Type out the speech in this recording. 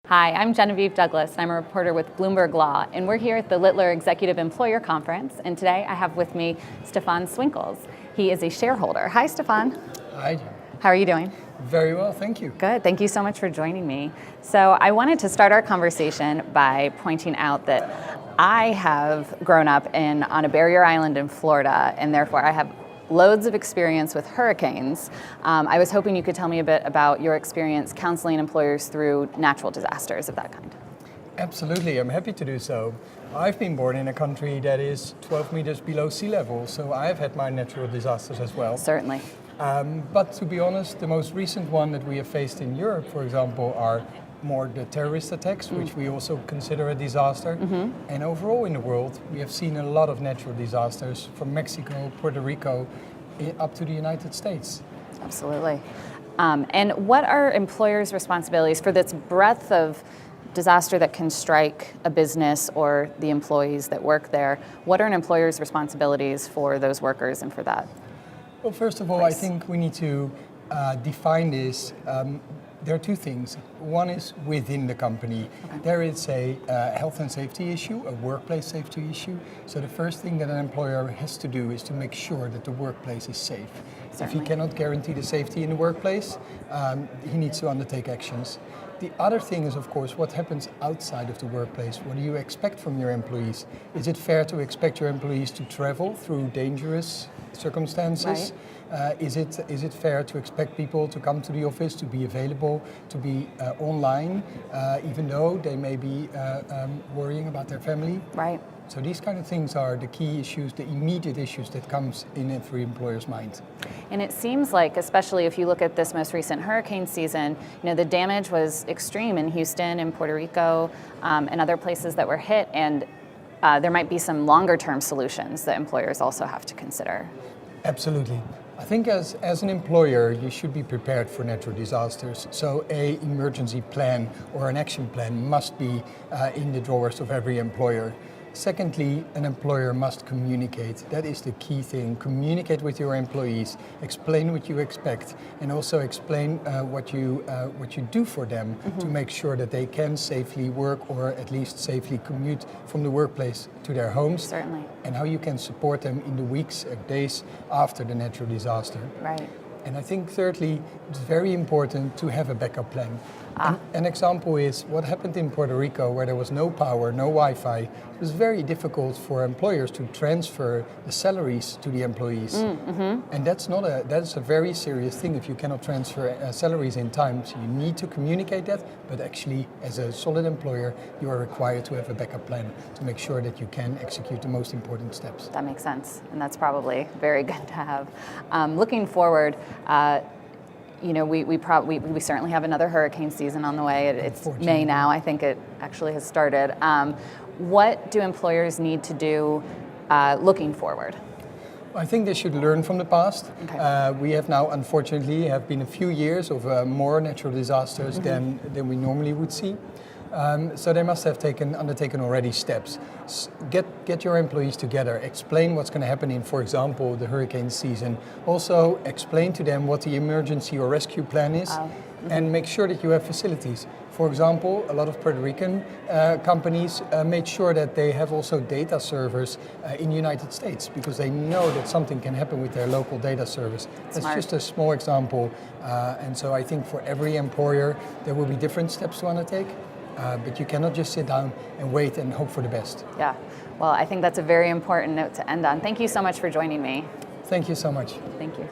Hi, I'm Genevieve Douglas, and I'm a reporter with Bloomberg Law, and we're here at the Littler Executive Employer Conference, and today I have with me Stephan Swinkles. He is a shareholder. Hi, Stephan. Hi. How are you doing? Very well, thank you. Good. Thank you so much for joining me. So I wanted to start our conversation by pointing out that I have grown up on a barrier island in Florida, and therefore I have loads of experience with hurricanes. I was hoping you could tell me a bit about your experience counseling employers through natural disasters of that kind. Absolutely, I'm happy to do so. I've been born in a country that is 12 meters below sea level, so I've had my natural disasters as well. Certainly. But to be honest, the most recent one that we have faced in Europe, for example, are more the terrorist attacks, which we also consider a disaster. And overall in the world, we have seen a lot of natural disasters from Mexico, Puerto Rico, up to the United States. Absolutely. And what are employers' responsibilities for this breadth of disaster that can strike a business or the employees that work there? What are an employer's responsibilities for those workers and for that? Well, first of all, I think we need to define this. There are two things. One is within the company. Okay. There is a health and safety issue, a workplace safety issue. So the first thing that an employer has to do is to make sure that the workplace is safe. Certainly. If he cannot guarantee the safety in the workplace, he needs to undertake actions. The other thing is, of course, what happens outside of the workplace. What do you expect from your employees? Is it fair to expect your employees to travel through dangerous circumstances? Right. Is it fair to expect people to come to the office, to be available, to be online, even though they may be worrying about their family? Right. So these kind of things are the key issues, the immediate issues that comes in every employer's mind. And it seems like, especially if you look at this most recent hurricane season, the damage was extreme in Houston and Puerto Rico and other places that were hit, and there might be some longer term solutions that employers also have to consider. Absolutely. I think as an employer, you should be prepared for natural disasters. So an emergency plan or an action plan must be in the drawers of every employer. Secondly, an employer must communicate. That is the key thing. Communicate with your employees, explain what you expect, and also explain what you do for them to make sure that they can safely work or at least safely commute from the workplace to their homes. Certainly. And how you can support them in the weeks or days after the natural disaster. Right. And I think thirdly, it's very important to have a backup plan. An example is what happened in Puerto Rico, where there was no power, no Wi-Fi. It was very difficult for employers to transfer the salaries to the employees. And that's a very serious thing if you cannot transfer salaries in time. So you need to communicate that, but actually as a solid employer, you are required to have a backup plan to make sure that you can execute the most important steps. That makes sense, and that's probably very good to have. Looking forward, we certainly have another hurricane season on the way. It's May now. I think it actually has started. What do employers need to do looking forward? I think they should learn from the past. Okay. We have now, unfortunately, have been a few years of more natural disasters than we normally would see. So they must have undertaken already steps. Get your employees together, explain what's going to happen in, for example, the hurricane season. Also explain to them what the emergency or rescue plan is and make sure that you have facilities. For example, a lot of Puerto Rican companies made sure that they have also data servers in the United States because they know that something can happen with their local data service. That's just a small example. And so I think for every employer, there will be different steps to undertake. But you cannot just sit down and wait and hope for the best. Yeah, well, I think that's a very important note to end on. Thank you so much for joining me. Thank you so much. Thank you.